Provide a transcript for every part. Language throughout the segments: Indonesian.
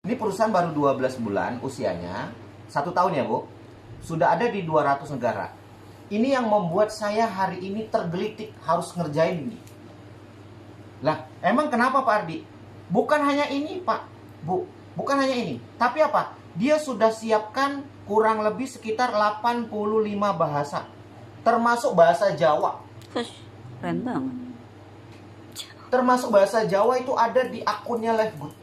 Ini perusahaan baru 12 bulan usianya, 1 tahun ya Bu, sudah ada di 200 negara. Ini yang membuat saya hari ini tergelitik harus ngerjain ini. Lah, emang kenapa Pak Ardi? Bukan hanya ini Pak, Bu, bukan hanya ini. Tapi apa? Dia sudah siapkan kurang lebih sekitar 85 bahasa, termasuk bahasa Jawa. Keren banget. Termasuk bahasa Jawa itu ada di akunnya Lifegood.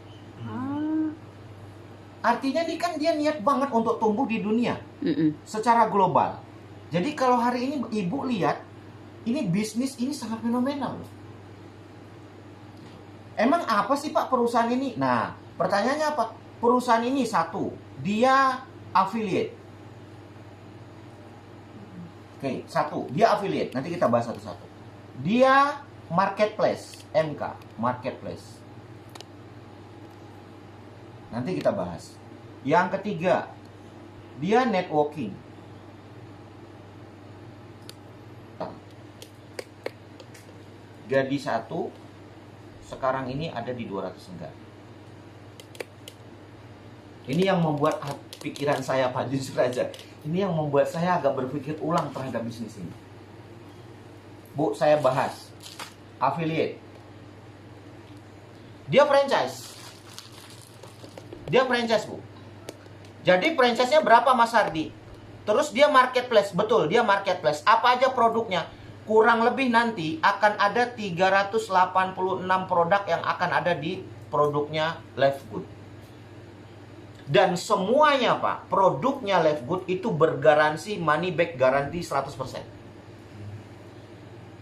Artinya nih kan dia niat banget untuk tumbuh di dunia secara global. Jadi kalau hari ini Ibu lihat, ini bisnis ini sangat fenomenal. Emang apa sih Pak perusahaan ini? Nah, pertanyaannya apa? Perusahaan ini satu, dia affiliate. Oke, satu, dia affiliate. Nanti kita bahas satu-satu. Dia marketplace, MK, marketplace. Nanti kita bahas. Yang ketiga, dia networking. Jadi satu, sekarang ini ada di 200 negara. Ini yang membuat pikiran saya Pak, jujur aja. Ini yang membuat saya agak berpikir ulang terhadap bisnis ini. Bu, saya bahas. Affiliate. Dia franchise. Dia franchise Bu. Jadi franchise-nya berapa Mas Hardi? Terus dia marketplace. Betul, dia marketplace. Apa aja produknya? Kurang lebih nanti akan ada 386 produk yang akan ada di produknya Lifegood. Dan semuanya Pak, produknya Lifegood itu bergaransi money back guarantee 100%.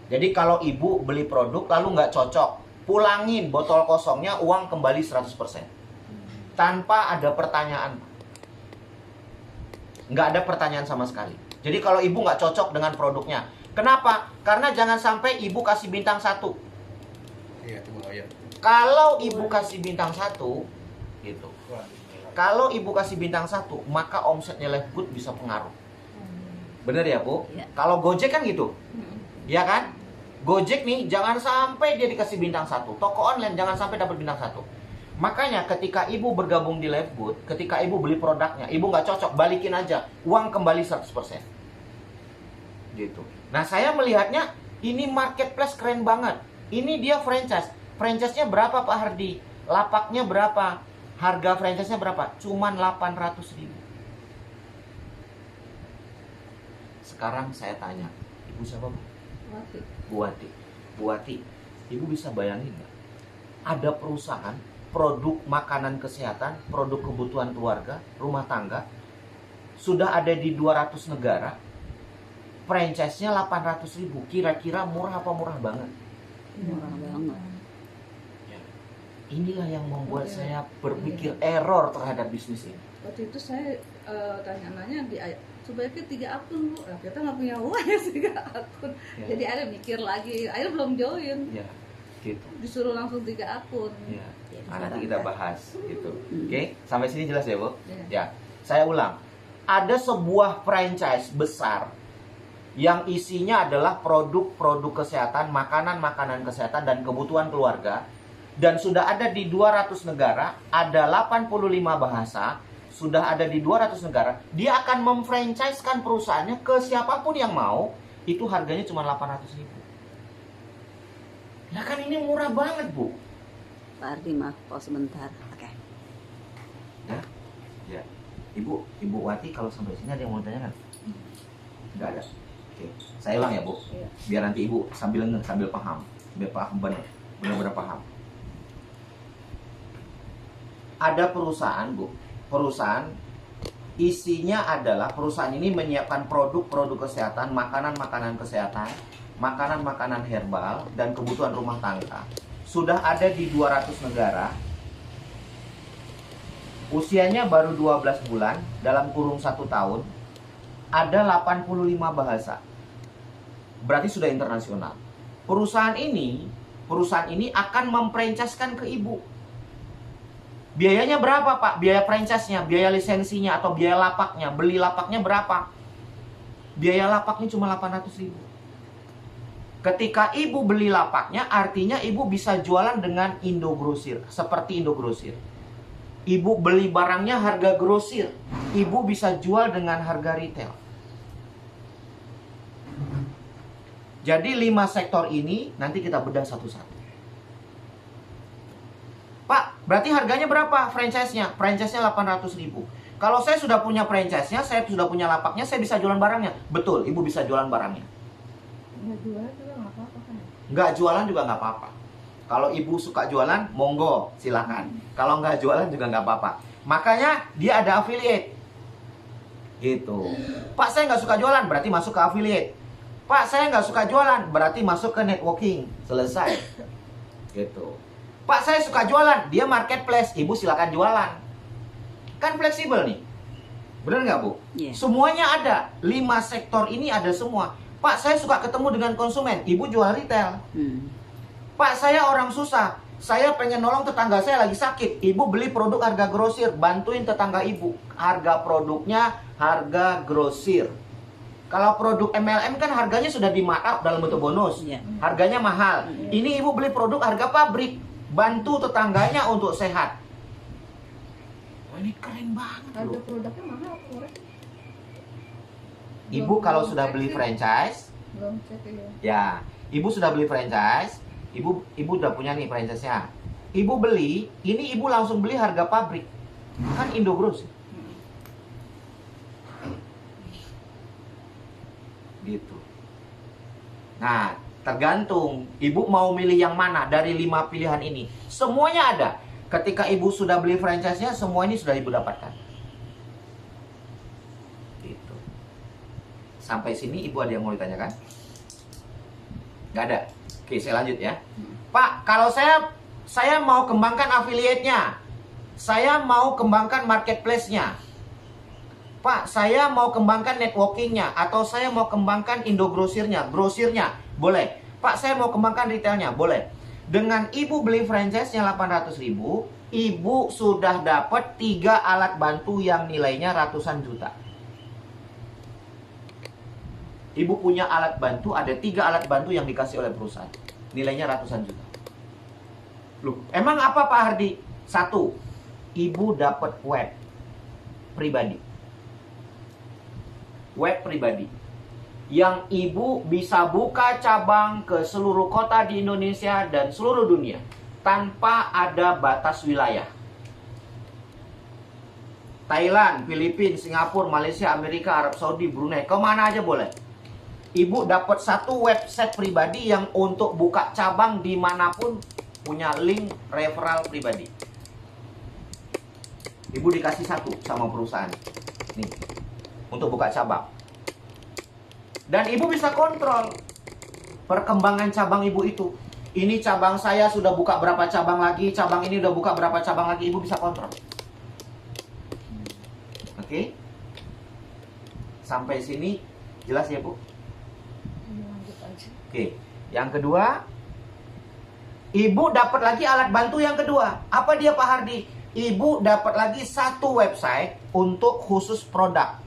Jadi kalau Ibu beli produk lalu nggak cocok, pulangin botol kosongnya, uang kembali 100%. Tanpa ada pertanyaan. Nggak ada pertanyaan sama sekali. Jadi kalau Ibu nggak cocok dengan produknya, kenapa? Karena jangan sampai Ibu kasih bintang 1. Iya, itu bahaya. Kalau Ibu kasih bintang 1, gitu. Kalau Ibu kasih bintang 1, maka omsetnya Lifegood bisa pengaruh. Bener ya Bu? Ya. Kalau Gojek kan gitu, ya kan? Gojek nih jangan sampai dia dikasih bintang 1. Toko online jangan sampai dapat bintang 1. Makanya ketika Ibu bergabung di Lifegood, ketika Ibu beli produknya, Ibu nggak cocok, balikin aja, uang kembali 100%. Gitu. Nah saya melihatnya ini marketplace keren banget. Ini dia franchise. Franchise-nya berapa Pak Hardi? Lapaknya berapa? Harga franchise-nya berapa? Cuman 800.000. Sekarang saya tanya, Ibu siapa Bu? Bu Wati. Ibu bisa bayangin nggak? Ada perusahaan produk makanan kesehatan, produk kebutuhan keluarga, rumah tangga, sudah ada di 200 negara, franchise-nya 800.000. Kira-kira murah apa murah banget? Murah banget. Ya. Inilah yang membuat saya berpikir error terhadap bisnis ini. Waktu itu saya tanya-nanya di sebaiknya 3 akun Bu. Nah, kita nggak punya uang ya 3 akun. Ya. Jadi ada mikir lagi, akhirnya belum join. Ya, gitu. Disuruh langsung 3 akun. Ya. Ya, Nah, nanti kita bahas gitu. Hmm. Oke, sampai sini jelas ya, Bu? Ya. Ya. Saya ulang. Ada sebuah franchise besar yang isinya adalah produk-produk kesehatan, makanan-makanan kesehatan dan kebutuhan keluarga, dan sudah ada di 200 negara, ada 85 bahasa, sudah ada di 200 negara. Dia akan memfranchise-kan perusahaannya ke siapapun yang mau. Itu harganya cuma 800.000. Nah kan ini murah banget Bu. Pak Ardi, maaf, pause sebentar. Oke. Ya, ya. Ibu Wati, kalau sampai sini ada yang mau tanya kan? Nggak ada. Oke, saya ulang ya Bu. Iya. Biar nanti Ibu sambil paham, biar paham benar-benar paham. Ada perusahaan Bu, perusahaan isinya adalah perusahaan ini menyiapkan produk-produk kesehatan, makanan-makanan kesehatan, makanan-makanan herbal dan kebutuhan rumah tangga. Sudah ada di 200 negara. Usianya baru 12 bulan, dalam kurun 1 tahun. Ada 85 bahasa. Berarti sudah internasional. Perusahaan ini akan memfranchise-kan ke Ibu. Biayanya berapa Pak? Biaya franchise-nya, biaya lisensinya atau biaya lapaknya, beli lapaknya berapa? Biaya lapaknya cuma 800.000. Ketika Ibu beli lapaknya, artinya Ibu bisa jualan dengan Indogrosir, seperti Indogrosir. Ibu beli barangnya harga grosir, ibu bisa jual dengan harga retail. Jadi 5 sektor ini nanti kita bedah satu-satu. Pak, berarti harganya berapa franchise-nya? Franchise-nya 800.000. Kalau saya sudah punya franchise-nya, saya sudah punya lapaknya, saya bisa jualan barangnya. Betul, ibu bisa jualan barangnya. Nggak jualan juga nggak apa-apa kan? Nggak jualan juga nggak apa-apa. Kalau ibu suka jualan, monggo, silakan. Kalau nggak jualan juga nggak apa-apa. Makanya dia ada affiliate. Gitu. Pak, saya nggak suka jualan, berarti masuk ke affiliate. Pak, saya nggak suka jualan, berarti masuk ke networking. Selesai. Gitu. Pak, saya suka jualan, dia marketplace. Ibu silakan jualan. Kan fleksibel nih. Bener nggak, Bu? Iya. Semuanya ada. 5 sektor ini ada semua. Pak, saya suka ketemu dengan konsumen. Ibu jual retail. Pak, saya orang susah. Saya pengen nolong tetangga saya lagi sakit. Ibu beli produk harga grosir. Bantuin tetangga ibu. Harga produknya harga grosir. Kalau produk MLM kan harganya sudah di markup dalam bentuk bonus. Iya. Harganya mahal. Ini ibu beli produk harga pabrik. Bantu tetangganya untuk sehat. Wah, ini keren banget Harga loh. produknya mahal apa murah? Ibu kalau sudah beli franchise, Belum cek ya. ya, ibu sudah beli franchise, ibu udah punya nih franchise-nya. Ibu beli, ini ibu langsung beli harga pabrik. Kan Indogros. Gitu. Nah, tergantung ibu mau milih yang mana dari 5 pilihan ini. Semuanya ada. Ketika ibu sudah beli franchise-nya, semua ini sudah ibu dapatkan. Gitu. Sampai sini ibu ada yang mau ditanyakan? Nggak ada. Oke, saya lanjut ya. Pak, kalau saya mau kembangkan affiliate-nya. Saya mau kembangkan marketplace-nya. Pak, saya mau kembangkan networking-nya. Atau saya mau kembangkan Indogrosirnya, grosirnya. Boleh. Pak, saya mau kembangkan retailnya. Boleh. Dengan ibu beli franchise-nya 800.000, ibu sudah dapat 3 alat bantu yang nilainya ratusan juta. Ibu punya alat bantu, ada 3 alat bantu yang dikasih oleh perusahaan. Nilainya ratusan juta. Loh, emang apa Pak Hardi? 1, ibu dapat web pribadi. Web pribadi. Yang ibu bisa buka cabang ke seluruh kota di Indonesia dan seluruh dunia. Tanpa ada batas wilayah. Thailand, Filipina, Singapura, Malaysia, Amerika, Arab Saudi, Brunei, kemana aja boleh. Ibu dapat 1 website pribadi yang untuk buka cabang dimanapun punya link referral pribadi. Ibu dikasih 1 sama perusahaan. Nih, untuk buka cabang. Dan ibu bisa kontrol perkembangan cabang ibu itu. Ini cabang saya sudah buka berapa cabang lagi, cabang ini udah buka berapa cabang lagi, ibu bisa kontrol. Oke? Sampai sini jelas ya, Bu? Lanjut aja. Oke. Yang kedua, ibu dapat lagi alat bantu yang kedua. Apa dia Pak Hardi? Ibu dapat lagi 1 website untuk khusus produk.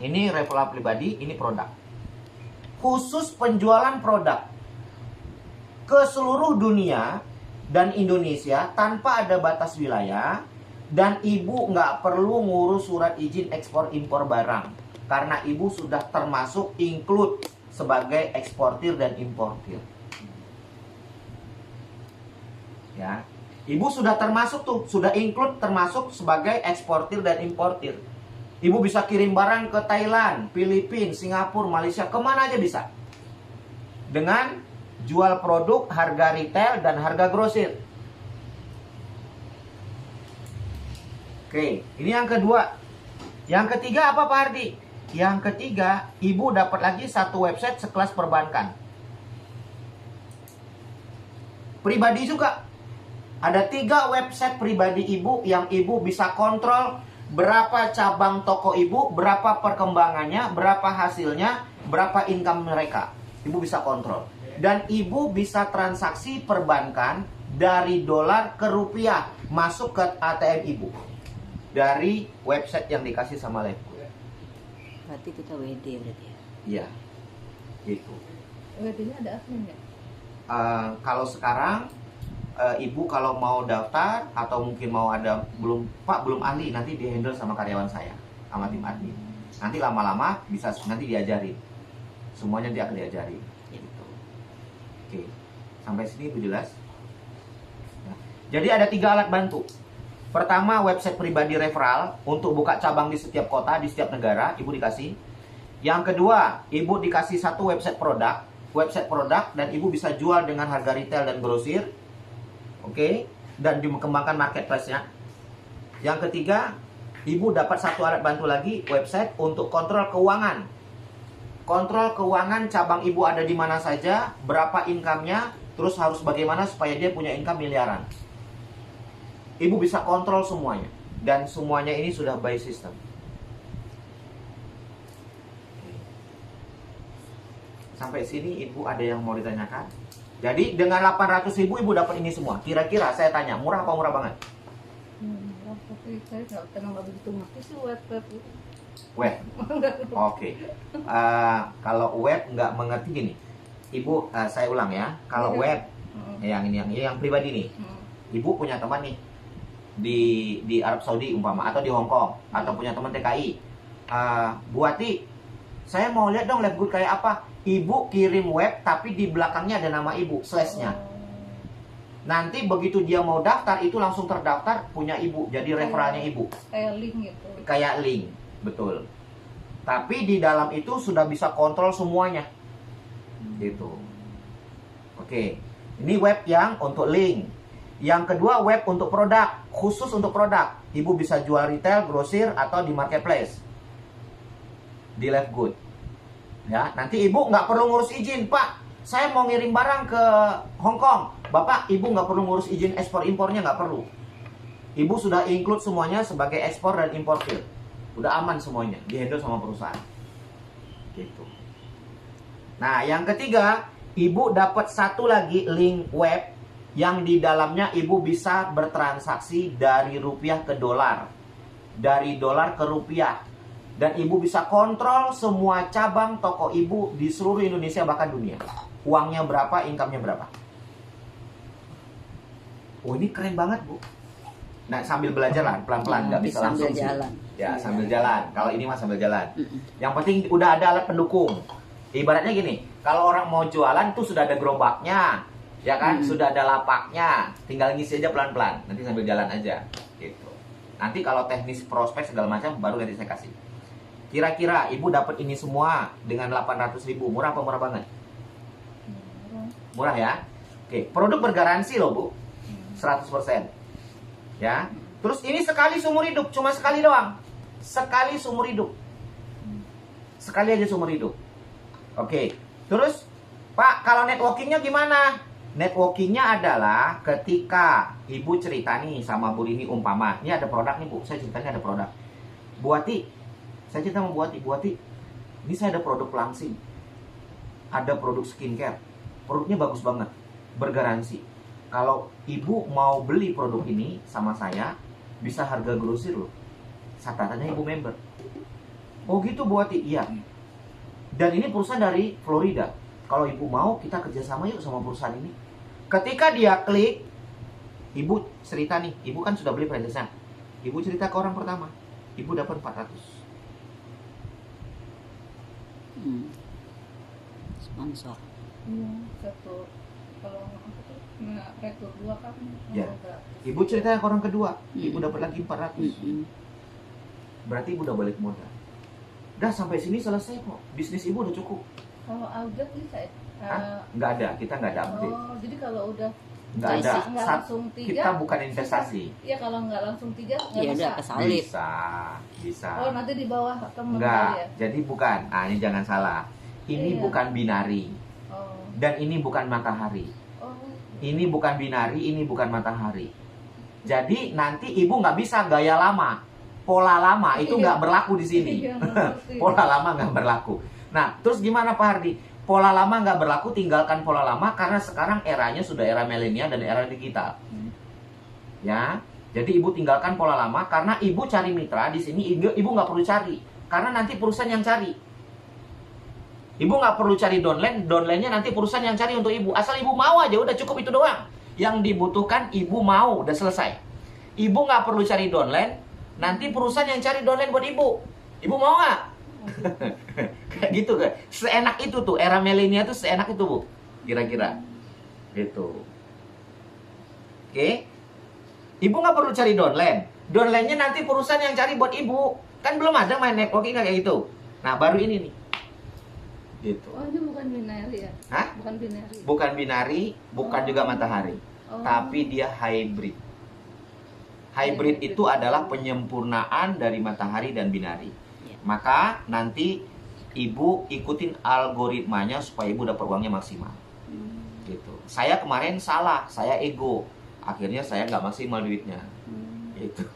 Ini referral pribadi, ini produk. Khusus penjualan produk ke seluruh dunia dan Indonesia tanpa ada batas wilayah. Dan ibu nggak perlu ngurus surat izin ekspor impor barang. Karena ibu sudah termasuk include sebagai eksportir dan importir. Ya, ibu sudah termasuk tuh, sudah include termasuk sebagai eksportir dan importir. Ibu bisa kirim barang ke Thailand, Filipina, Singapura, Malaysia, kemana aja bisa. Dengan jual produk harga retail dan harga grosir. Oke, ini yang kedua. Yang ketiga apa Pak Hardi? Yang ketiga, ibu dapat lagi 1 website sekelas perbankan. Pribadi juga. Ada 3 website pribadi ibu yang ibu bisa kontrol berapa cabang toko ibu, berapa perkembangannya, berapa hasilnya, berapa income mereka. Ibu bisa kontrol. Dan ibu bisa transaksi perbankan dari dolar ke rupiah masuk ke ATM ibu. Dari website yang dikasih sama Lifegood. Berarti kita WD berarti ya. Iya. Gitu. WD-nya ada admin nggak? Kalau sekarang ibu kalau mau daftar atau mungkin mau ada belum ahli, nanti di handle sama karyawan saya, sama tim admin. Nanti lama-lama bisa nanti diajarin, semuanya dia akan diajarin. Gitu. Oke, sampai sini ibu jelas. Ya. Jadi ada 3 alat bantu. Pertama, website pribadi referral untuk buka cabang di setiap kota, di setiap negara, ibu dikasih. Yang kedua, ibu dikasih 1 website produk, dan ibu bisa jual dengan harga retail dan grosir. Oke, dan dikembangkan marketplace-nya. Yang ketiga, ibu dapat 1 alat bantu lagi, website untuk kontrol keuangan. Kontrol keuangan cabang ibu ada di mana saja, berapa income-nya, terus harus bagaimana supaya dia punya income miliaran. Ibu bisa kontrol semuanya, dan semuanya ini sudah by system. Sampai sini ibu ada yang mau ditanyakan? Jadi dengan 800.000 ibu dapat ini semua. Kira-kira saya tanya, murah apa murah banget? Murah, tapi saya nggak begitu ngerti sih web itu. Web. Oke. Kalau web nggak mengerti gini. Ibu, saya ulang ya. Kalau web yang ini yang pribadi nih. Ibu punya teman nih di Arab Saudi umpama, atau di Hong Kong, atau punya teman TKI. Bu Ati, saya mau lihat dong Livegood kayak apa. Ibu kirim web tapi di belakangnya ada nama ibu, slashnya. Nanti begitu dia mau daftar itu langsung terdaftar punya ibu, jadi referralnya ibu. Kayak link gitu. Kayak link, betul. Tapi di dalam itu sudah bisa kontrol semuanya, gitu. Oke, ini web yang untuk link. Yang kedua, web untuk produk, khusus untuk produk. Ibu bisa jual retail, grosir, atau di marketplace, di Livegood. Ya, nanti ibu nggak perlu ngurus izin, Pak. Saya mau ngirim barang ke Hong Kong, Bapak, ibu nggak perlu ngurus izin ekspor impornya, nggak perlu. Ibu sudah include semuanya sebagai ekspor dan importir. Udah aman semuanya, dihandle sama perusahaan. Gitu. Nah, yang ketiga, ibu dapat 1 lagi link web yang di dalamnya ibu bisa bertransaksi dari rupiah ke dolar, dari dolar ke rupiah, dan ibu bisa kontrol semua cabang toko ibu di seluruh Indonesia bahkan dunia. Uangnya berapa, income-nya berapa. Oh, ini keren banget, Bu. Nah, sambil belajar lah, pelan-pelan, nggak bisa langsung sambil jalan. Ya, sambil jalan. Kalau ini mah sambil jalan. Yang penting udah ada alat pendukung. Ibaratnya gini, kalau orang mau jualan tuh sudah ada gerobaknya, ya kan? Sudah ada lapaknya, tinggal ngisi aja pelan-pelan. Nanti sambil jalan aja, gitu. Nanti kalau teknis prospek segala macam baru nanti saya kasih. Kira-kira ibu dapat ini semua dengan 800.000, murah apa murah banget? Murah ya? Oke, produk bergaransi loh, Bu. 100%. Ya. Terus ini sekali seumur hidup, cuma sekali doang. Sekali seumur hidup. Sekali aja seumur hidup. Oke. Terus, Pak, kalau networkingnya gimana? Networkingnya adalah ketika ibu cerita nih sama Bu Rini umpama, ini ada produk nih Bu, saya ceritanya ada produk. Bu Ati, saya cerita sama Bu Ati, Bu Ati, ini saya ada produk langsing, ada produk skincare, produknya bagus banget, bergaransi. Kalau ibu mau beli produk ini sama saya, bisa harga grosir loh. Catatannya ibu member. Oh gitu Bu Ati, iya. Dan ini perusahaan dari Florida. Kalau ibu mau, kita kerjasama yuk sama perusahaan ini. Ketika dia klik, ibu cerita nih, ibu kan sudah beli franchise-nya. Ibu cerita ke orang pertama, ibu dapat 400. Sponsor. Iya, satu. Kalau rekrut 2 kan. Ya. Ibu cerita ke orang kedua, ibu dapat lagi 400. Berarti ibu udah balik modal. Udah sampai sini selesai kok. Bisnis ibu udah cukup. Kalau update bisa ya? Nggak ada, kita nggak ada update. Oh, jadi kalau udah Nggak ada. nggak langsung 3, Kita bukan investasi. Iya, kalau nggak langsung 3 nggak Iya, bisa. udah kesalip. Bisa. Oh, nanti di bawah temen Enggak, ya? jadi bukan. Ah, ini jangan salah. Ini Iya. bukan binari. Oh. Dan ini bukan matahari. Oh. Ini bukan binari, ini bukan matahari. Jadi nanti ibu nggak bisa gaya lama. Pola lama itu Iya. nggak berlaku di sini. Iya, ngerti. Pola lama nggak berlaku. Nah, terus gimana Pak Hardi? Pola lama nggak berlaku, tinggalkan pola lama karena sekarang eranya sudah era milenial dan era digital. Ya, jadi ibu tinggalkan pola lama karena ibu cari mitra di sini. Ibu nggak perlu cari, karena nanti perusahaan yang cari. Ibu nggak perlu cari downline, downline-nya nanti perusahaan yang cari untuk ibu. Asal ibu mau aja, udah cukup itu doang. Yang dibutuhkan ibu mau, udah selesai. Ibu nggak perlu cari downline, nanti perusahaan yang cari downline buat ibu. Ibu mau nggak? Kayak gitu kan. Seenak itu tuh, era milenial tuh seenak itu, Bu. Kira-kira. Gitu. Oke. Ibu nggak perlu cari downline. Downline-nya nanti perusahaan yang cari buat ibu. Kan belum ada main networking kayak gitu. Nah, baru ini nih. Gitu. Oh, ini bukan binary ya? Hah? Bukan binary. Bukan binari, bukan juga matahari. Oh. Tapi dia hybrid. Hybrid itu adalah penyempurnaan dari matahari dan binari. Ya. Maka nanti ibu ikutin algoritmanya supaya ibu dapat uangnya maksimal. Gitu. Saya kemarin salah, saya ego. Akhirnya saya nggak maksimal duitnya. Gitu.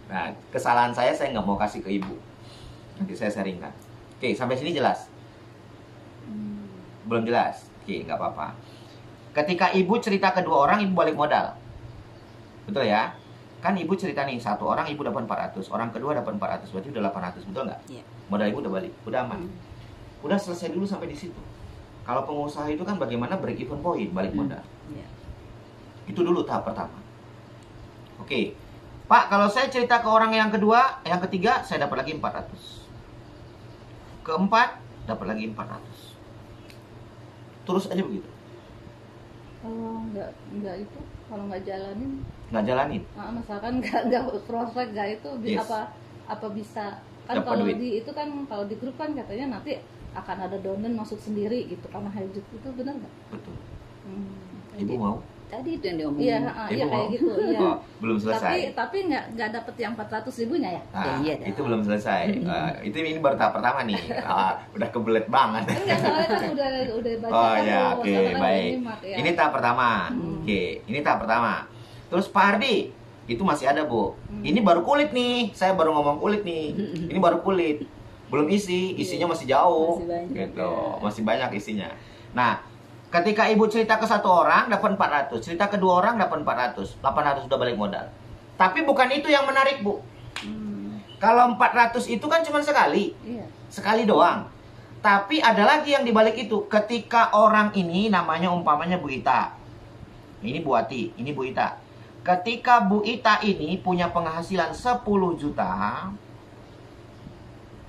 Nah, kesalahan saya nggak mau kasih ke ibu. Nanti saya sharingkan. Oke, sampai sini jelas? Belum jelas? Oke, nggak apa-apa. Ketika ibu cerita ke 2 orang, ibu balik modal. Betul ya? Kan ibu cerita nih, 1 orang ibu dapat 400, orang kedua dapat 400, berarti udah 800, betul nggak? Iya. Modal ibu udah balik, udah aman. Udah selesai dulu sampai di situ. Kalau pengusaha itu kan bagaimana break even point, balik modal. Iya. Itu dulu tahap pertama. Oke. Pak, kalau saya cerita ke orang yang kedua, yang ketiga, saya dapat lagi 400. Keempat, dapat lagi 400. Terus aja begitu. Kalau nggak itu, kalau nggak jalanin, Nggak jalanin. misalkan nggak prospek nggak itu, Yes. apa bisa kan Dapat kalau duit. di itu kan kalau di grup kan katanya nanti akan ada downline masuk sendiri gitu karena hybrid itu benar nggak? Betul. Jadi- Ibu mau? Tadi itu yang diomongin. Iya, Ibu iya kayak mau? gitu. Iya. Oh, belum selesai. Tapi nggak dapet yang 400 ribunya ya? Nah, Iya, dah. itu belum selesai. Itu ini baru tahap pertama nih. Udah kebelet banget. Enggak, soalnya kan udah baca Oh kan, ya, tuh, oke, soalnya kan baik. nyimak, ya. Ini tahap pertama. Oke, ini tahap pertama. Terus Pak Ardi, itu masih ada, Bu. Ini baru kulit nih. Saya baru ngomong kulit nih. Ini baru kulit. Belum isi, isinya masih jauh. Masih banyak, Gitu. ya. Masih banyak isinya. Nah, ketika ibu cerita ke 1 orang dapat 400, cerita ke 2 orang dapat 400, 800 udah balik modal. Tapi bukan itu yang menarik, Bu. Kalau 400 itu kan cuma sekali. Iya. Sekali doang. Tapi ada lagi yang dibalik itu. Ketika orang ini namanya umpamanya Bu Ita. Ini Bu Ati, ini Bu Ita. Ketika Bu Ita ini punya penghasilan 10 juta.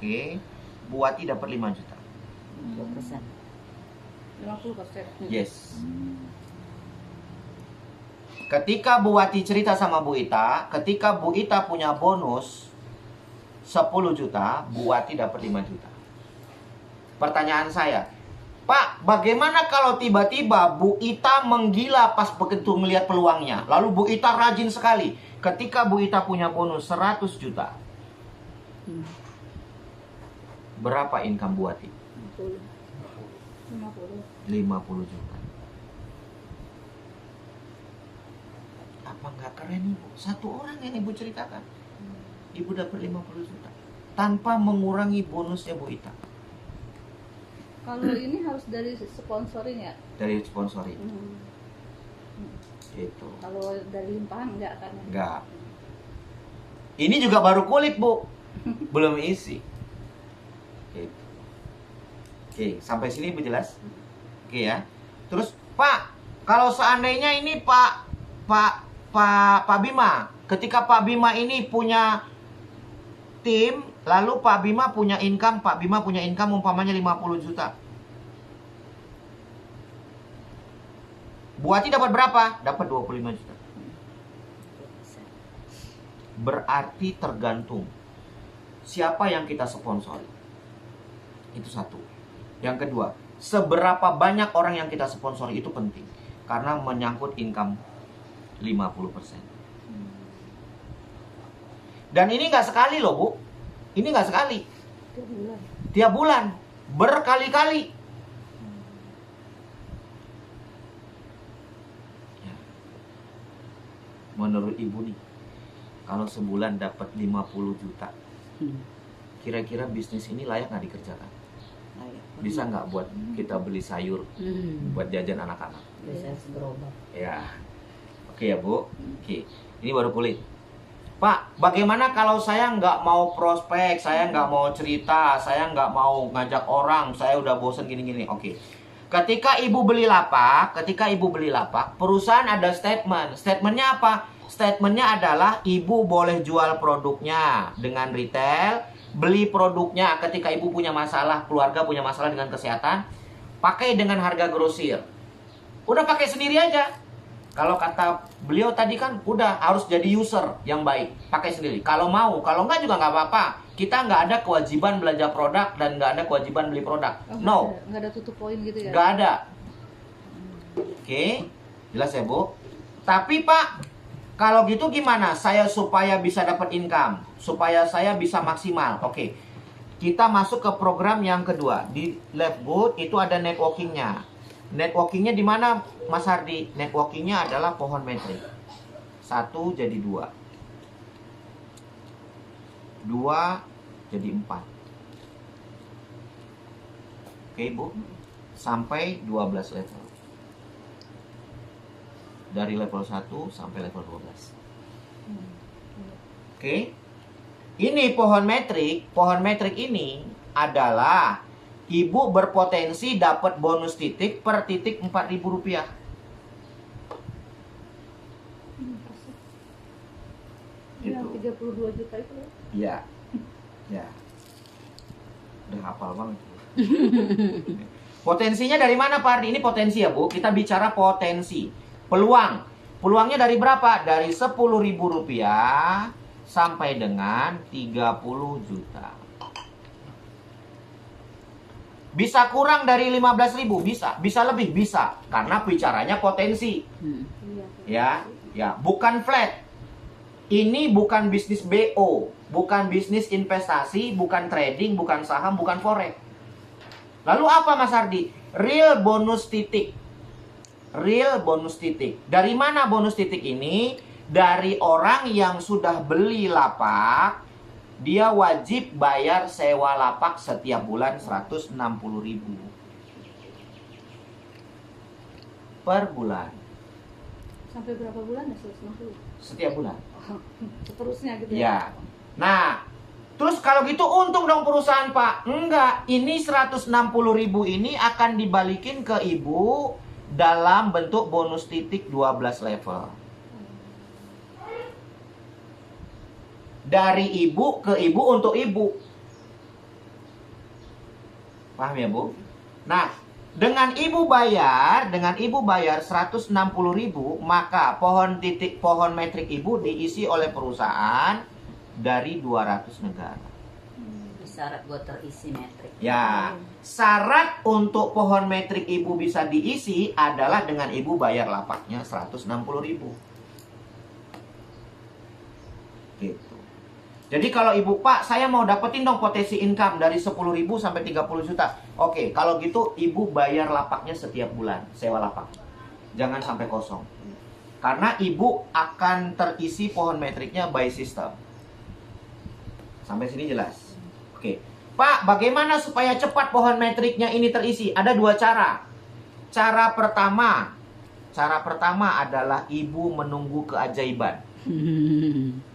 Oke. Bu Ati dapat 5 juta. 2%. 50%. Yes. Ketika Bu Wati cerita sama Bu Ita, ketika Bu Ita punya bonus 10 juta, Bu Wati dapat 5 juta. Pertanyaan saya, Pak, bagaimana kalau tiba-tiba Bu Ita menggila pas begitu melihat peluangnya? Lalu Bu Ita rajin sekali. Ketika Bu Ita punya bonus 100 juta, berapa income Bu Wati? 50. 50 juta. Apa nggak keren Ibu? 1 orang yang Ibu ceritakan. Ibu dapat 50 juta. Tanpa mengurangi bonusnya Bu Ita. Kalau ini harus dari sponsoring ya? Dari sponsoring. Gitu. Kalau dari limpahan enggak kan? ya? Enggak. Ini juga baru kulit Bu. Belum isi. Gitu. Oke, sampai sini Ibu jelas? Oke ya. Terus Pak, kalau seandainya ini Pak Bima, ketika Pak Bima ini punya tim, lalu Pak Bima punya income umpamanya 50 juta. Bu Ati dapat berapa? Dapat 25 juta. Berarti tergantung siapa yang kita sponsori. Itu satu. Yang kedua, seberapa banyak orang yang kita sponsori itu penting. Karena menyangkut income 50%. Dan ini nggak sekali loh Bu. Ini nggak sekali. Tiap bulan. Tiap bulan. Berkali-kali. Ya. Menurut Ibu nih, kalau sebulan dapat 50 juta, kira-kira bisnis ini layak nggak dikerjakan? Bisa nggak buat kita beli sayur buat jajan anak-anak? Bisa segerobak. Ya. Oke ya Bu. Oke. Ini baru kulit. Pak, bagaimana kalau saya nggak mau prospek, saya nggak mau cerita, saya nggak mau ngajak orang, saya udah bosen gini-gini. Oke. Ketika ibu beli lapak, perusahaan ada statement. Statementnya apa? Statementnya adalah ibu boleh jual produknya dengan retail, beli produknya ketika ibu punya masalah, keluarga punya masalah dengan kesehatan, pakai dengan harga grosir. Udah pakai sendiri aja. Kalau kata beliau tadi kan udah harus jadi user yang baik, pakai sendiri. Kalau mau, kalau enggak juga nggak apa-apa. Kita nggak ada kewajiban belanja produk dan nggak ada kewajiban beli produk. No, nggak ada tutup poin gitu ya? nggak ada. Oke, jelas ya Bu. Tapi Pak, kalau gitu gimana? Saya supaya bisa dapat income, supaya saya bisa maksimal. Oke, kita masuk ke program yang kedua. Di Lifegood itu ada networkingnya. Networkingnya di mana, Mas Hardi? Networkingnya adalah pohon metrik. 1 jadi 2. 2 jadi 4. Oke, Bu. Sampai 12 level. Dari level 1 sampai level 12. Oke. Ini pohon metrik. Pohon metrik ini adalah ibu berpotensi dapat bonus titik per titik Rp4.000. Yang 32 juta itu ya? Iya. Ya. Udah hafal banget. Potensinya dari mana Pak Ardi? Ini potensi ya Bu. Kita bicara potensi. Peluang. Peluangnya dari berapa? Dari Rp10.000 sampai dengan 30 juta. Bisa kurang dari 15.000? Bisa. Bisa lebih? Bisa. Karena bicaranya potensi. Ya, ya, bukan flat. Ini bukan bisnis BO, bukan bisnis investasi, bukan trading, bukan saham, bukan forex. Lalu apa Mas Hardi? Real bonus titik. Real bonus titik. Dari mana bonus titik ini? Dari orang yang sudah beli lapak, dia wajib bayar sewa lapak setiap bulan 160.000 per bulan. Sampai berapa bulan ya? 160? Setiap bulan. Seterusnya gitu Ya. ya? Nah, terus kalau gitu untung dong perusahaan Pak. Enggak, ini 160.000 ini akan dibalikin ke ibu dalam bentuk bonus titik 12 level. Dari ibu ke ibu untuk ibu. Paham ya Bu? Nah, dengan ibu bayar 160.000, maka pohon metrik ibu diisi oleh perusahaan dari 200 negara. Syarat buat terisi metrik. Ya, syarat untuk pohon metrik ibu bisa diisi adalah dengan ibu bayar lapaknya 160.000. Gitu. Jadi kalau ibu, Pak, saya mau dapetin dong potensi income dari 10.000 sampai 30 juta. Oke, kalau gitu ibu bayar lapaknya setiap bulan, sewa lapak. Jangan sampai kosong. Karena ibu akan terisi pohon metriknya by system. Sampai sini jelas. Oke. Pak, bagaimana supaya cepat pohon metriknya ini terisi? Ada 2 cara. Cara pertama adalah ibu menunggu keajaiban.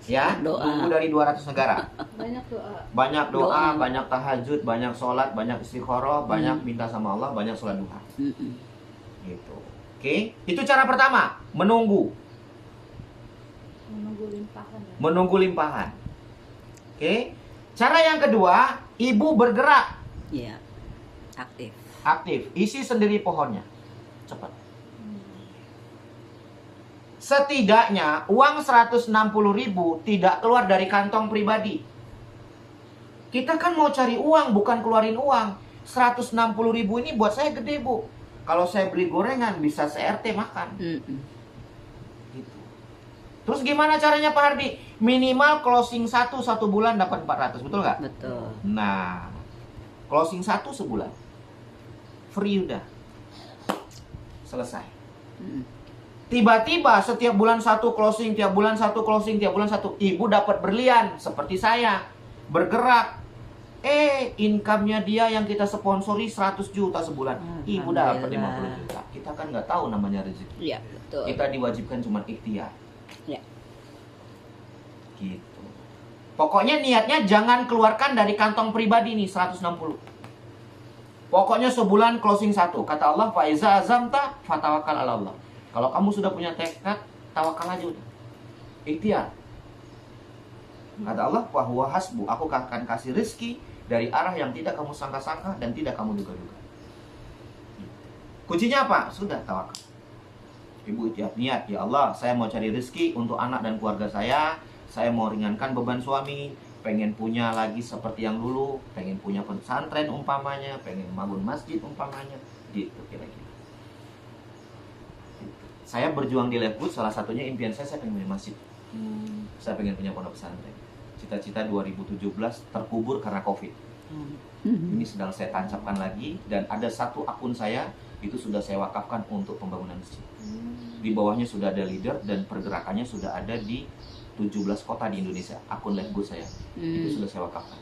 Ya, Doa. tunggu dari 200 negara. Banyak doa. Banyak doa, Doa. banyak tahajud, banyak sholat, banyak istikharah, banyak minta sama Allah, banyak sholat duha. Gitu. Oke, itu cara pertama, menunggu. Menunggu limpahan ya? Menunggu limpahan. Oke. Cara yang kedua, ibu bergerak, Iya. Aktif. aktif, isi sendiri pohonnya. Cepat. Setidaknya uang 160.000 tidak keluar dari kantong pribadi. Kita kan mau cari uang, bukan keluarin uang. 160.000 ini buat saya gede, Bu. Kalau saya beli gorengan bisa se-RT makan. Gitu. Terus gimana caranya Pak Hardi? Minimal closing 1 bulan dapat 400, betul nggak? Betul. Nah, closing 1 sebulan. Free udah. Selesai. Tiba-tiba setiap bulan 1 closing, tiap bulan 1 closing, tiap bulan 1. Ibu dapat berlian seperti saya. Bergerak. Income-nya dia yang kita sponsori 100 juta sebulan. Ibu dapat 50 juta. Kita kan nggak tahu namanya rezeki. Iya, betul. Kita diwajibkan cuma ikhtiar. Ya. Gitu. Pokoknya niatnya jangan keluarkan dari kantong pribadi nih 160. Pokoknya sebulan closing 1. Kata Allah, fa iza azamta fatawakkal 'ala Allah. Kalau kamu sudah punya tekad, tawakal aja udah. Ikhtiar. Kata Allah, wa huwa hasbu. Aku akan kasih rezeki dari arah yang tidak kamu sangka-sangka dan tidak kamu duga-duga. Kuncinya apa? Sudah tawakal. Ibu tiap niat, ya Allah, saya mau cari rezeki untuk anak dan keluarga saya mau ringankan beban suami, pengen punya lagi seperti yang dulu, pengen punya pesantren umpamanya, pengen bangun masjid umpamanya, gitu kira-kira. Saya berjuang di Left Good, salah satunya impian saya pengen punya masjid. Saya pengen punya pondok pesantren. Cita-cita 2017 terkubur karena COVID. Ini sedang saya tancapkan lagi, dan ada satu akun saya itu sudah saya wakafkan untuk pembangunan masjid. Di bawahnya sudah ada leader dan pergerakannya sudah ada di 17 kota di Indonesia. Akun Left Good saya itu sudah saya wakafkan.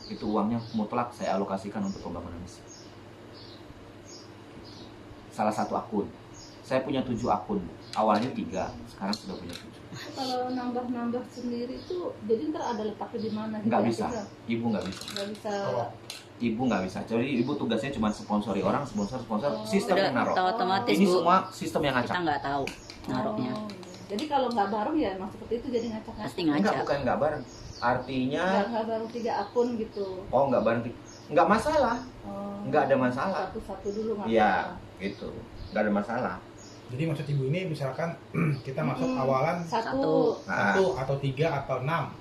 Itu uangnya mutlak saya alokasikan untuk pembangunan masjid. Salah satu akun. Saya punya 7 akun. Awalnya 3, sekarang sudah punya 7. Kalau nambah-nambah sendiri tuh, jadi ntar ada letaknya di mana? Nggak bisa. Ibu nggak bisa. Nggak bisa. Ibu nggak bisa. Jadi ibu tugasnya cuma sponsori orang, sponsor, sistem Udah yang naruh. otomatis Ini Bu, semua sistem yang kita ngacak. nggak tahu naruhnya. Oh, jadi kalau nggak bareng ya emang seperti itu, jadi ngacak-ngacak. Pasti Enggak, ngajak. bukan nggak bareng. Artinya, Nggak bareng 3 akun gitu. oh nggak bareng. Nggak masalah. Oh, Nggak ada masalah. Satu-satu dulu nggak Iya, apa-apa. gitu. Nggak ada masalah. Jadi maksud ibu ini misalkan kita masuk awalan Satu. 1 atau 3 atau 6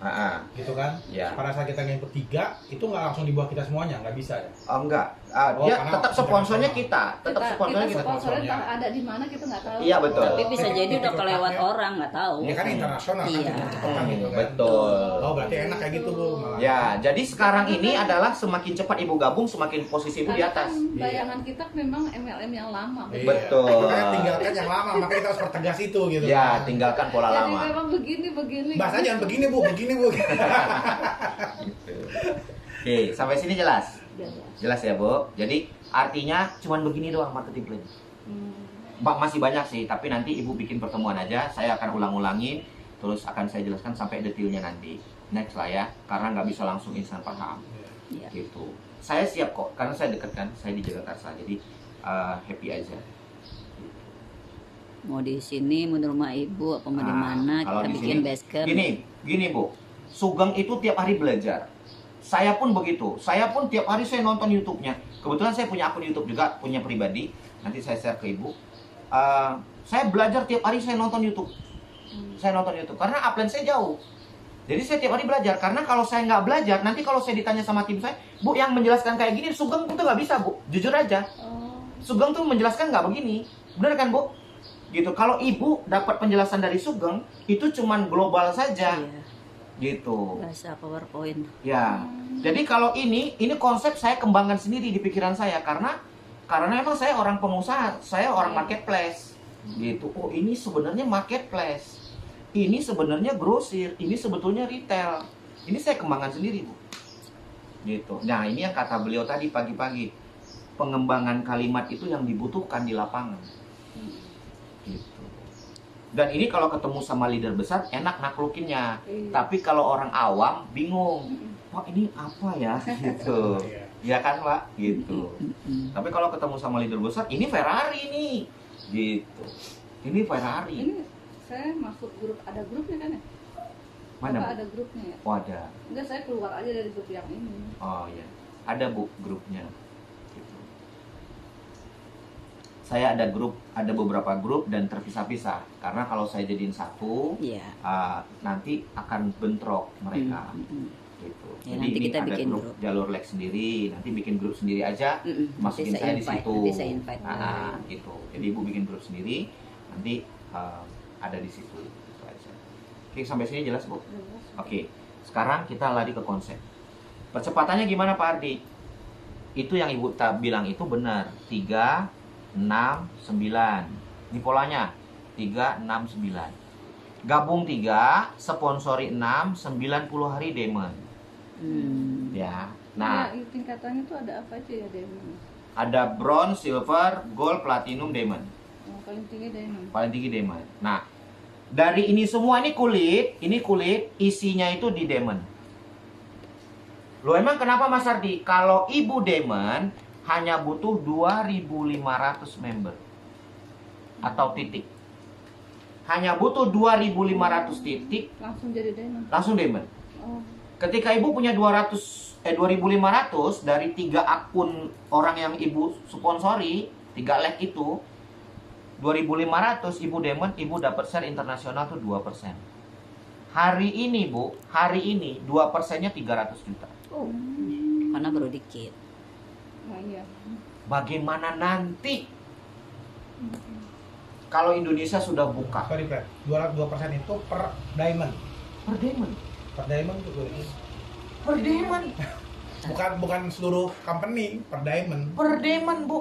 gitu kan? Ya. Pada saat kita ngikut 3 itu nggak langsung dibuat kita semuanya, nggak bisa ya? Oh enggak. Oh, Dia karena tetap sponsornya kita- kita. Tetap sponsornya kita. sponsornya entah ada di mana kita nggak tahu. Iya, betul. Tapi bisa jadi udah Titik kelewat letaknya- orang, nggak tahu. Ini kan internasional kan, Iya. cepetan gitu kan? Betul. Oh berarti enak kayak gitu Bu malah. Ya, jadi sekarang ini adalah semakin cepat ibu gabung, semakin posisi ibu di Karena atas. kan bayangan kita memang MLM yang lama. Iya. Betul. Makanya tinggalkan yang lama, makanya kita harus pertegas itu gitu. Ya, kan. tinggalkan pola Jadi lama. memang begini. Bahasa jangan begini Bu, begini Bu. Gitu. Oke, sampai sini jelas. Jelas ya, Bu. Jadi artinya cuman begini doang marketing plan. Mbak masih banyak sih, tapi nanti ibu bikin pertemuan aja. Saya akan ulang-ulangin, terus akan saya jelaskan sampai detailnya nanti. Next lah ya, karena nggak bisa langsung instan paham. Iya. Gitu. Saya siap kok, karena saya deket kan, saya di Jakarta, jadi happy aja. Mau di sini, mau di rumah ibu, apa mau di mana, kalau kita di bikin sini, base camp. Gini Bu, Sugeng itu tiap hari belajar. Saya pun begitu. Saya pun tiap hari saya nonton YouTube-nya. Kebetulan saya punya akun YouTube juga, punya pribadi. Nanti saya share ke ibu. Saya belajar tiap hari, saya nonton YouTube. Saya nonton YouTube karena upline saya jauh. Jadi saya tiap hari belajar. Karena kalau saya nggak belajar, nanti kalau saya ditanya sama tim saya, Bu, yang menjelaskan kayak gini, Sugeng itu nggak bisa, Bu. Jujur aja. Sugeng tuh menjelaskan nggak begini. Benar kan, Bu? Gitu. Kalau ibu dapat penjelasan dari Sugeng, itu cuman global saja. Iya. Gitu. Bahasa PowerPoint. Ya. Jadi kalau ini konsep saya kembangkan sendiri di pikiran saya karena memang saya orang pengusaha, saya orang marketplace. Gitu. Oh, ini sebenarnya marketplace. Ini sebenarnya grosir, ini sebetulnya retail. Ini saya kembangkan sendiri, Bu. Gitu. Nah, ini yang kata beliau tadi pagi-pagi. Pengembangan kalimat itu yang dibutuhkan di lapangan. Gitu. Dan ini kalau ketemu sama leader besar enak naklukinnya. Tapi kalau orang awam bingung. Wah, ini apa ya? Gitu. Ya kan, Pak? Gitu. Tapi kalau ketemu sama leader besar, ini Ferrari nih. Gitu. Ini Ferrari. Ini saya masuk grup, ada grupnya kan ya? Mana, Apa Bu? ada grupnya ya? Oh, ada. Enggak, saya keluar aja dari grup yang ini. Oh, ya. Ada, Bu, grupnya. Gitu. Saya ada grup, ada beberapa grup dan terpisah-pisah. Karena kalau saya jadiin satu, Iya. nanti akan bentrok mereka. Gitu. Ya, Jadi nanti ini kita ada bikin grup grup. jalur Lex sendiri, nanti bikin grup sendiri aja, masukin Nanti saya di invite, situ. nanti saya invite. Gitu. Jadi ibu bikin grup sendiri, nanti ada di situ. Gitu aja. Oke, sampai sini jelas, Bu? Oke. Sekarang kita lari ke konsep. Percepatannya gimana, Pak Ardi? Itu yang ibu bilang itu benar. 3, 6, 9. Ini polanya. 3, 6, 9. Gabung 3, sponsori 6, 90 hari diamond. Ya. Nah, Ya, tingkatannya tuh ada apa aja ya, Diamond? ada bronze, silver, gold, platinum, diamond. Yang paling tinggi Diamond. Paling tinggi diamond. Nah, dari ini semua ini kulit, isinya itu di diamond. Loh, emang kenapa Mas Ardi? Kalau ibu diamond hanya butuh 2.500 member atau titik. Hanya butuh 2.500 titik Langsung jadi diamond. langsung diamond. Oh. Ketika ibu punya 2.500 dari 3 akun orang yang ibu sponsori, 3 like itu 2.500 ibu diamond, ibu dapat share internasional tuh 2%. Hari ini Bu, hari ini 2%-nya 300 juta. Oh. Karena baru dikit. Oh iya. Bagaimana nanti kalau Indonesia sudah buka Sorry, Fred. 2% itu per diamond. per diamond? Per diamond itu Per diamond? bukan seluruh company, per diamond. Per diamond, Bu.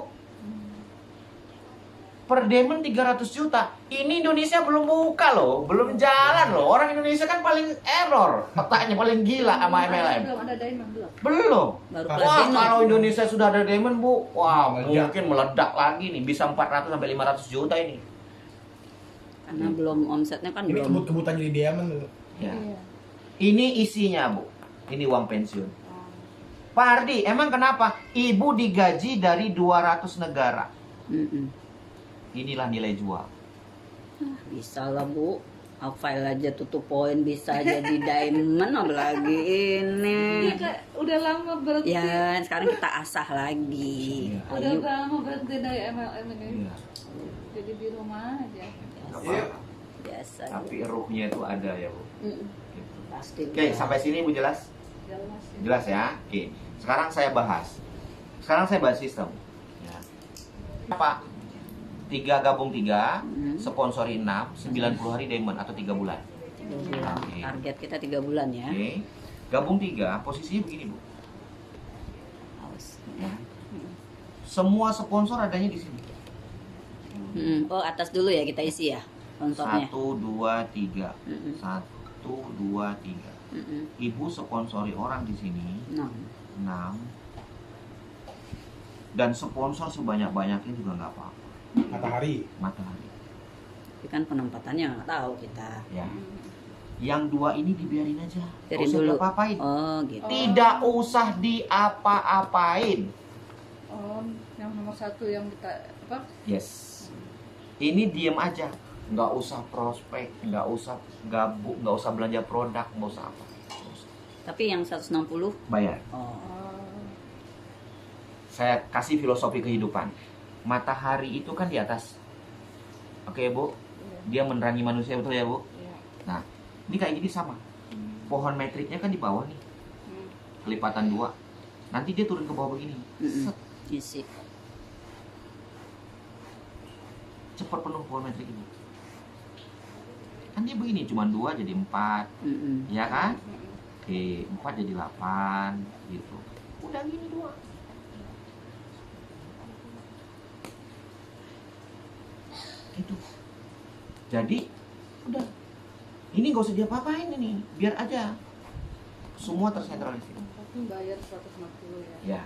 Per diamond 300 juta. Ini Indonesia belum buka loh, belum jalan loh. Orang Indonesia kan paling error, otaknya paling gila sama MLM. Belum ada diamond belum. Belum. Baru Wah, Wah, platinum. kalau Indonesia sudah ada diamond, Bu, wah, Meledak. mungkin meledak lagi nih, bisa 400 sampai 500 juta ini. Karena belum omsetnya kan Ini belum. kebut-kebutan jadi diamond tuh. Ya. Iya. Ini isinya, Bu. Ini uang pensiun. Oh. Pak Ardi, emang kenapa? Ibu digaji dari 200 negara. Mm-mm. Inilah nilai jual. Bisa lah Bu. Hafal aja tutup poin bisa jadi diamond apalagi ini. Iya Kak, udah lama berhenti. Ya sekarang kita asah lagi. Iya. Udah Ayo. lama berhenti dari MLM ini. Iya. Jadi di rumah aja. Nggak Iya. apa-apa. Biasa. Tapi ruhnya itu ada ya, Bu. Mm-mm. Gitu. Pasti. Oke, sampai sini Ibu jelas? Jelas ya. Jelas ya? Oke. Sekarang saya bahas. Sekarang saya bahas sistem. Ya. Apa? 3 gabung 3, sponsori 6, 90 hari diamond atau 3 bulan. 3 bulan. Oke. Target kita 3 bulan ya. Oke. Gabung 3, posisinya begini, Bu. Awas. Ya. Semua sponsor adanya di sini. Oh atas dulu ya kita isi ya sponsornya. 1 2 3. Mm-mm. 1 2 3. Mm-mm. Ibu sponsori orang di sini Nah, 6. Dan sponsor sebanyak-banyaknya juga nggak apa-apa. Matahari. Matahari. tapi kan penempatannya nggak tahu kita. Ya. Yang 2 ini dibiarin aja. Nggak Biarin usah dulu. diapa-apain. Oh gitu. Tidak usah diapa-apain. Oh, yang nomor 1 yang kita apa? Yes. Ini diem aja. Nggak usah prospek, nggak usah gabung, nggak usah belanja produk, nggak usah apa. Nggak usah. Tapi yang 160 Bayar. oh Oh, Saya kasih filosofi kehidupan. Matahari itu kan di atas. Oke, Bu. iya. Dia menerangi manusia, betul ya, Bu? Iya. Nah, ini kayak gini sama. Pohon metriknya kan di bawah nih. Hmm. Kelipatan 2. Nanti dia turun ke bawah begini. Mm-mm. Set. isi. Cepat penuh pohon metrik ini. Kan dia begini, cuma 2 jadi 4. Mm-mm. Ya kan? Hmm. Oke, 4 jadi 8 gitu. Udah gini doang. Gitu. Jadi udah. Ini gak usah diapa-apain ini, biar aja. Semua tersentralisir. Tapi bayar 150 ya. Ya,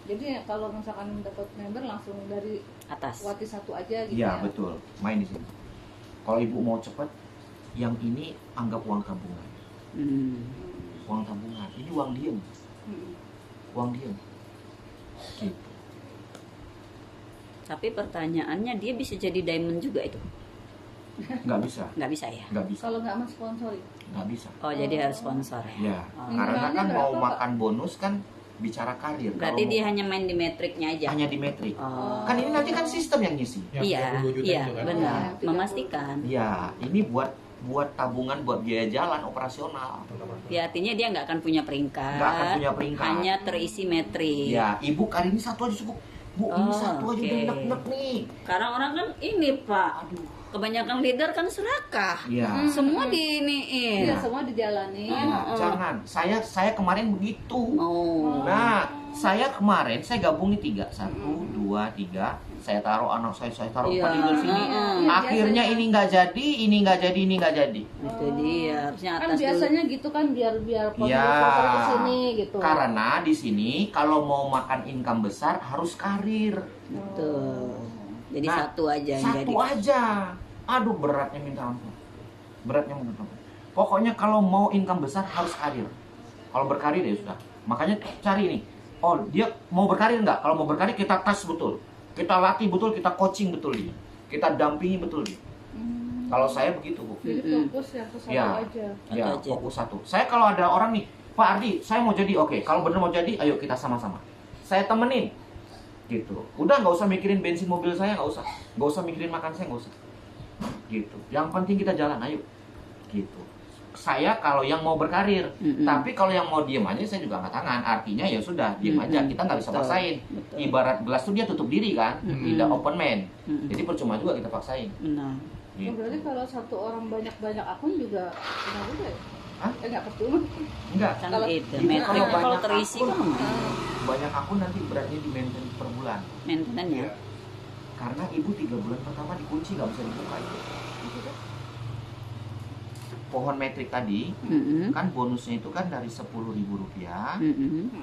Jadi kalau misalkan dapat member langsung dari Atas. wati 1 aja gitu iya ya. betul. Main di sini. Kalau ibu mau cepet, yang ini anggap uang tabungan. Hmm. Uang tabungan. Ini uang diem. Hmm. Uang diem. Gitu. Tapi pertanyaannya dia bisa jadi diamond juga itu? Nggak bisa. Nggak bisa ya? Nggak bisa. Kalau nggak mensponsori. Nggak bisa. Oh jadi harus sponsor ya? Ya, Oh. karena kan Minimalnya mau berapa, Pak? makan bonus kan bicara karir. Berarti Kalau dia mau- hanya main di metriknya aja? hanya di metrik. Oh. Kan ini nanti kan sistem yang ngisi. Yang Iya, 30 juta iya itu kan. benar. Oh. Memastikan. Ya, ini buat tabungan buat biaya jalan operasional. Ya artinya dia nggak akan punya peringkat. Nggak akan punya peringkat. Hanya terisi metrik. Ya, ibu kali ini 1 aja cukup. Bu, ini Oh, 1 aja oke. udah enak-enak nih. Sekarang orang kan ini Pak. Kebanyakan leader kan serakah. Ya. Semua diiniin. Iya, semua dijalanin. Nah, jangan. Saya kemarin begitu. Oh. Nah, saya kemarin saya gabung nih 3. 1 2 3. Saya taruh anak saya taruh Iya. 4 di sini. Heeh. Akhirnya ini nggak jadi, ini nggak jadi, ini nggak jadi. Itu dia. Harusnya Kan atas biasanya gitu kan biar Ya, sponsor ke sini gitu. karena di sini kalau mau makan income besar harus karir. dulu. Betul. Jadi Nah, satu aja yang Satu jadi. aja. Aduh, beratnya minta ampun. Beratnya minta ampun. Pokoknya kalau mau income besar harus karir. Kalau berkarir ya sudah. Makanya cari nih Oh, dia mau berkarir nggak? Kalau mau berkarir kita tes betul. Kita latih betul, kita coaching betul dia. Kita dampingi betul dia. Kalau saya begitu, Bu. Jadi fokus ya ke satu Ya. aja. Ya, aja. fokus satu. Saya kalau ada orang nih, Pak Ardi, saya mau jadi, oke. Kalau bener mau jadi, ayo kita sama-sama. Saya temenin. Gitu. Udah nggak usah mikirin bensin mobil saya, nggak usah. Nggak usah mikirin makan saya, nggak usah. Gitu. Yang penting kita jalan, ayo. Gitu. Saya kalau yang mau berkarir, tapi kalau yang mau diem aja saya juga angkat tangan. Artinya ya sudah, diem aja. Kita nggak bisa Betul. paksain. Betul. Ibarat gelas tuh dia tutup diri kan, tidak open man. Jadi percuma juga kita paksain. Benar. Oh, Gitu. berarti kalau satu orang banyak-banyak akun juga enggak juga ya? Hah? Enggak percuma. Enggak. Kan Kalau- itu. Ibu Metriknya kalau kalau banyak terisi akun, kan lumayan. Banyak akun nanti beratnya di maintain per bulan. Maintenance ya. Karena ibu 3 bulan pertama dikunci nggak bisa dibuka itu. Pohon metrik tadi kan bonusnya itu kan dari Rp10.000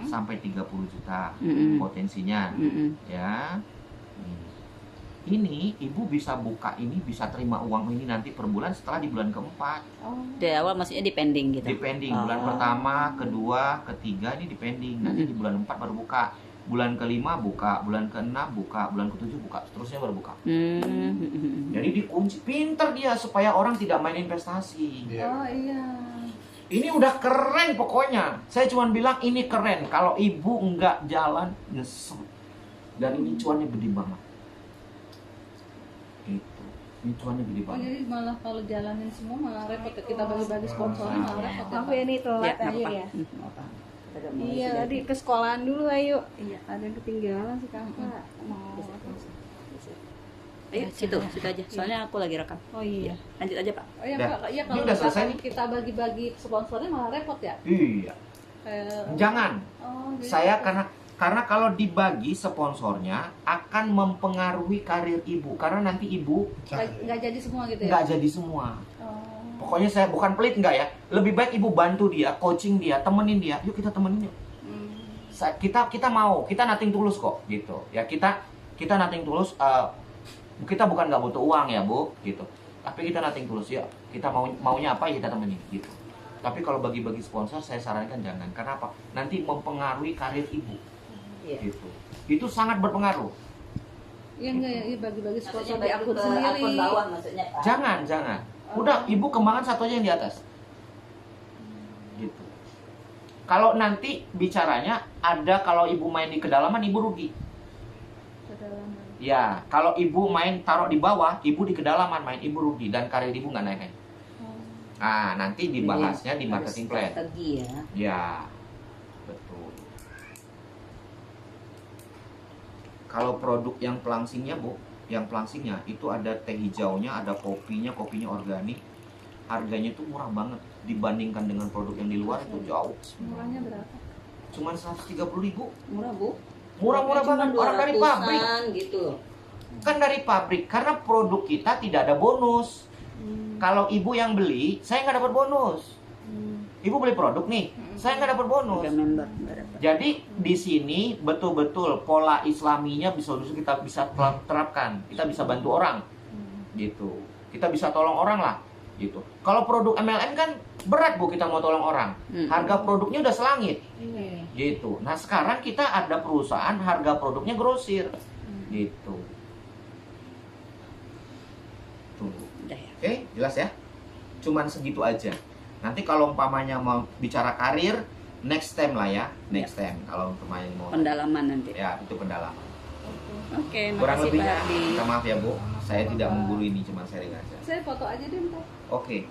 sampai 30 juta potensinya ya. Ini ibu bisa buka ini, bisa terima uang ini nanti per bulan setelah di bulan keempat. Oh. Dari awal maksudnya depending gitu. Depending bulan Oh. pertama, kedua, ketiga ini depending. Nanti di bulan 4 baru buka. Bulan kelima buka, bulan keenam buka, bulan ketujuh buka, seterusnya baru buka. Jadi dikunci, pinter dia supaya orang tidak main investasi. Iya. Oh iya. Ini udah keren pokoknya. Saya cuma bilang ini keren. Kalau ibu nggak jalan nyesel. Dan ini cuannya gede banget. Gitu. Ini cuannya gede Oh banget. jadi malah kalau jalanin semua malah repot ya. Kita bagi-bagi sponsornya malah repot ya. Maaf ya nih telat Ya, aja nggak ya. apa-apa. Kita udah mulai Iya sudah. tadi ke sekolahan dulu ayo. Iya. Ada yang ketinggalan sih kakak. Mau. Ayo, situ aja. Soalnya aku lagi rekam. Oh iya. Lanjut aja, Pak. Oh iya, Udah. Kak. Iya Ini kalau udah selesai misalkan nih. kita bagi-bagi sponsornya malah repot ya. Iya. Kayak Jangan. oh, jadi- Saya karena kalau dibagi sponsornya akan mempengaruhi karir ibu. Karena nanti ibu nggak jadi semua gitu ya. nggak jadi semua. Oh. Pokoknya saya bukan pelit nggak ya. Lebih baik ibu bantu dia, coaching dia, temenin dia. Yuk kita temenin yuk. Kita mau, kita nothing tulus kok gitu. Ya kita nothing tulus. Kita bukan nggak butuh uang ya Bu, gitu. Tapi kita nothing tulus ya. Kita maunya apa ya kita temenin gitu. Tapi kalau bagi-bagi sponsor saya sarankan jangan. Karena apa? Nanti mempengaruhi karir ibu. Iya. Gitu. Itu sangat berpengaruh. Iya enggak ya, iya bagi-bagi sponsor Maksudnya di akun sendiri. akun bawah maksudnya, Pak. Jangan. Udah, ibu kembangkan satu aja yang di atas. Gitu. Kalau nanti bicaranya ada kalau ibu main di kedalaman ibu rugi. Kedalaman. Ya, kalau ibu main taruh di bawah, ibu di kedalaman main ibu rugi dan karir ibu nggak naik. Oh. Nah, nanti dibahasnya di marketing plan. Strategi ya. Ya, betul. Kalau produk yang pelangsingnya Bu, yang pelangsingnya itu ada teh hijaunya, ada kopinya organik. Harganya tuh murah banget dibandingkan dengan produk yang di luar itu jauh. Murahnya berapa? Cuman 130.000. Murah, Bu. Murah-murah banget orang dari pabrik. Gitu. Kan dari pabrik karena produk kita tidak ada bonus. Kalau ibu yang beli, saya nggak dapat bonus. Ibu beli produk nih, saya nggak dapat bonus. Udah member, nggak dapat. Jadi di sini betul-betul pola Islaminya bisa kita bisa terapkan, kita bisa bantu orang, gitu. Kita bisa tolong orang lah, gitu. Kalau produk MLM kan berat Bu kita mau tolong orang, harga produknya udah selangit, Iya. gitu. Nah sekarang kita ada perusahaan harga produknya grosir, gitu. Tuh. Udah ya. Oke, jelas ya? Cuman segitu aja. Nanti kalau umpamanya mau bicara karir, next time lah ya. Next time. Kalau umpamanya mau Pendalaman nanti. ya itu pendalaman. Oke, Kurang makasih Pak lebihnya Ardi. minta maaf ya Bu. Saya tidak menggurui ini, cuma sharing aja. Saya foto aja deh, Pak. Oke.